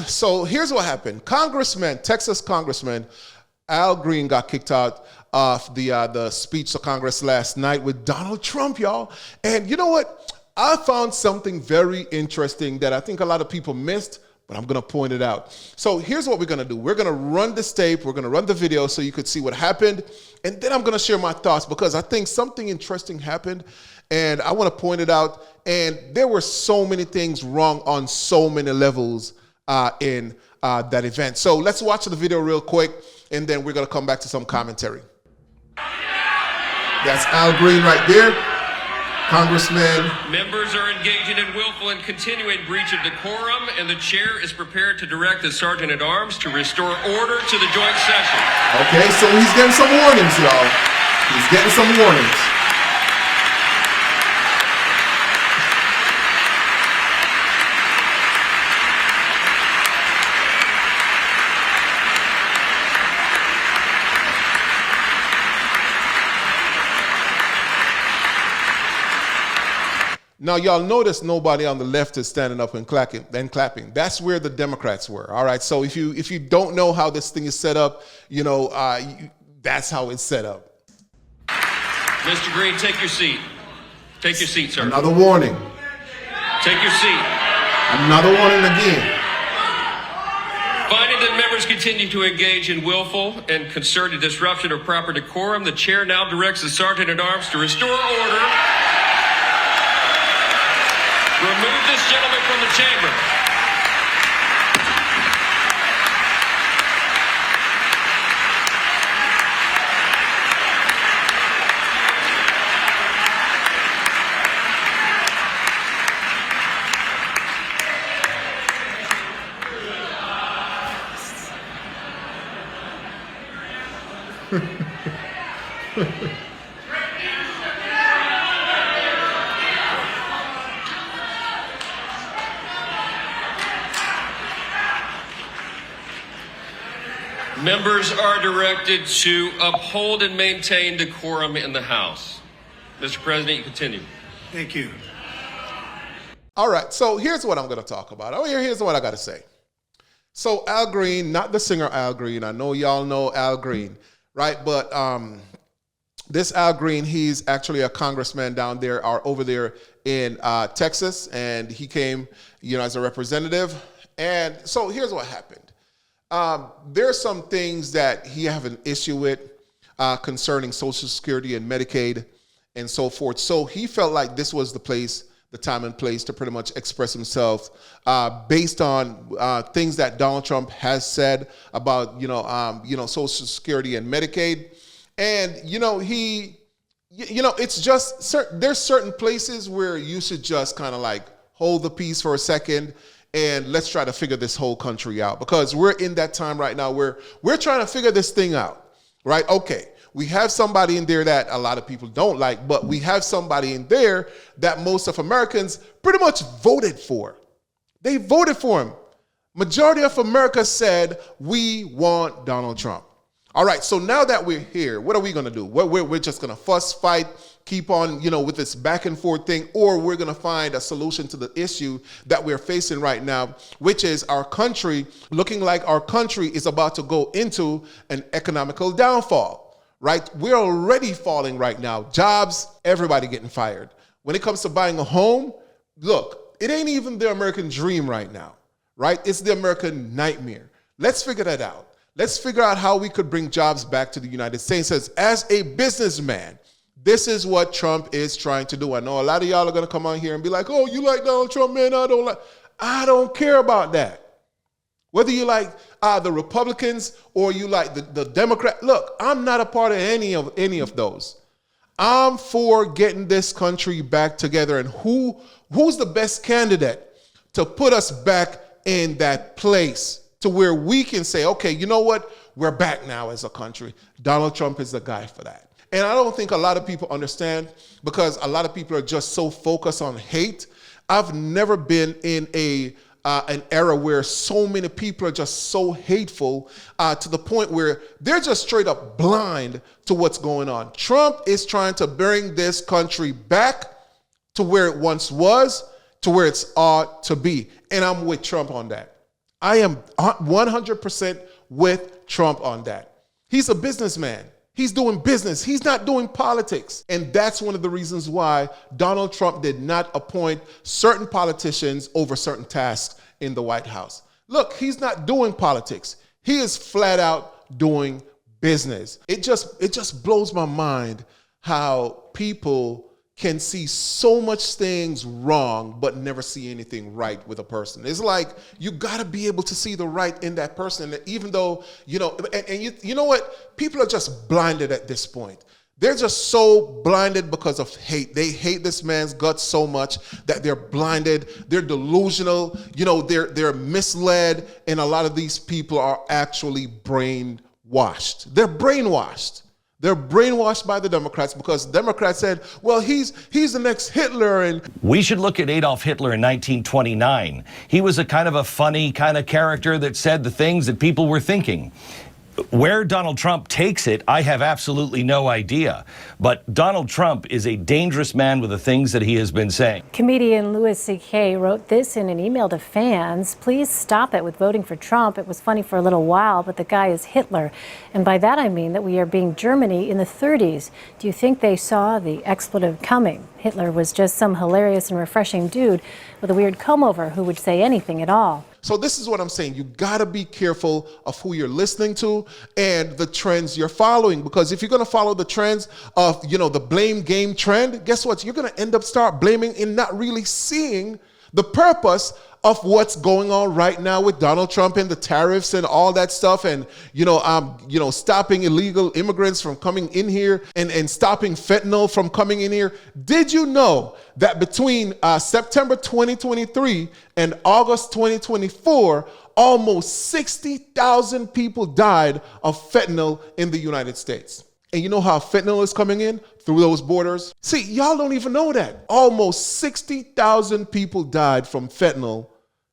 So here's what happened. Texas Congressman Al Green got kicked out of the speech to Congress last night with Donald Trump, y'all. And you know what? I found something very interesting that I think a lot of people missed, but I'm going to point it out. So here's what we're going to do. We're going to run this tape. We're going to run the video so you could see what happened. And then I'm going to share my thoughts because I think something interesting happened and I want to point it out. And there were so many things wrong on so many levels in that event. So let's watch the video real quick and then we're going to come back to some commentary. That's Al Green right there. Congressman. Members are engaging in willful and continuing breach of decorum, and the chair is prepared to direct the Sergeant at Arms to restore order to the joint session. Okay, so he's getting some warnings, y'all. He's getting some warnings. Now, y'all notice nobody on the left is standing up and clapping. That's where the Democrats were. All right. So if you don't know how this thing is set up, that's how it's set up. Mr. Green, take your seat. Take your seat, sir. Another warning. Take your seat. Another warning again. Finding that members continue to engage in willful and concerted disruption of proper decorum, the chair now directs the Sergeant at Arms to restore order. Remove this gentleman from the chamber. Members are directed to uphold and maintain decorum in the House. Mr. President, you continue. Thank you. All right, so here's what I'm going to talk about. Here's what I got to say. So Al Green, not the singer Al Green. I know y'all know Al Green, right? But this Al Green, he's actually a congressman down there or over there in Texas, and he came, as a representative. And so here's what happened. There's some things that he have an issue with concerning Social Security and Medicaid and so forth. So he felt like this was the time and place to pretty much express himself based on things that Donald Trump has said about, Social Security and Medicaid. And, it's just there's certain places where you should just kind of like hold the peace for a second. And let's try to figure this whole country out because we're in that time right now where we're trying to figure this thing out, right? Okay, we have somebody in there that a lot of people don't like, but we have somebody in there that most of Americans pretty much voted for. They voted for him. Majority of America said, we want Donald Trump. All right, so now that we're here, what are we going to do? We're just going to fuss, fight, keep on, with this back and forth thing, or we're going to find a solution to the issue that we're facing right now, which is our country looking like our country is about to go into an economical downfall, right? We're already falling right now. Jobs, everybody getting fired. When it comes to buying a home, look, it ain't even the American dream right now, right? It's the American nightmare. Let's figure that out. Let's figure out how we could bring jobs back to the United States. As a businessman, this is what Trump is trying to do. I know a lot of y'all are going to come on here and be like, oh, you like Donald Trump, man? I don't care about that. Whether you like the Republicans or you like the Democrat. Look, I'm not a part of any of those. I'm for getting this country back together. And who's the best candidate to put us back in that place to where we can say, okay, you know what? We're back now as a country. Donald Trump is the guy for that. And I don't think a lot of people understand because a lot of people are just so focused on hate. I've never been in an era where so many people are just so hateful to the point where they're just straight up blind to what's going on. Trump is trying to bring this country back to where it once was, to where it's ought to be. And I'm with Trump on that. I am 100% with Trump on that. He's a businessman. He's doing business. He's not doing politics. And that's one of the reasons why Donald Trump did not appoint certain politicians over certain tasks in the White House. Look, he's not doing politics. He is flat out doing business. It just blows my mind how people can see so much things wrong but never see anything right with a person. It's like you got to be able to see the right in that person, even though, you know, and you know what? People are just blinded at this point. They're just so blinded because of hate. They hate this man's guts so much that they're blinded. They're delusional. You know, they're misled, and a lot of these people are actually brainwashed. They're brainwashed. They're brainwashed by the Democrats because Democrats said, well, he's the next Hitler. And we should look at Adolf Hitler in 1929. He was a kind of a funny kind of character that said the things that people were thinking. Where Donald Trump takes it, I have absolutely no idea. But Donald Trump is a dangerous man with the things that he has been saying. Comedian Louis C.K. wrote this in an email to fans. Please stop it with voting for Trump. It was funny for a little while, but the guy is Hitler. And by that I mean that we are being Germany in the 30s. Do you think they saw the expletive coming? Hitler was just some hilarious and refreshing dude with a weird comb-over who would say anything at all. So this is what I'm saying. You got to be careful of who you're listening to and the trends you're following. Because if you're going to follow the trends of, you know, the blame game trend, guess what? You're going to end up start blaming and not really seeing the purpose of what's going on right now with Donald Trump and the tariffs and all that stuff, and stopping illegal immigrants from coming in here and stopping fentanyl from coming in here. Did you know that between September 2023 and August 2024, almost 60,000 people died of fentanyl in the United States? And you know how fentanyl is coming in? Through those borders. See, y'all don't even know that. Almost 60,000 people died from fentanyl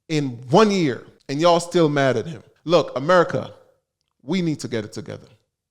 in 1 year, and y'all still mad at him. Look, America, we need to get it together.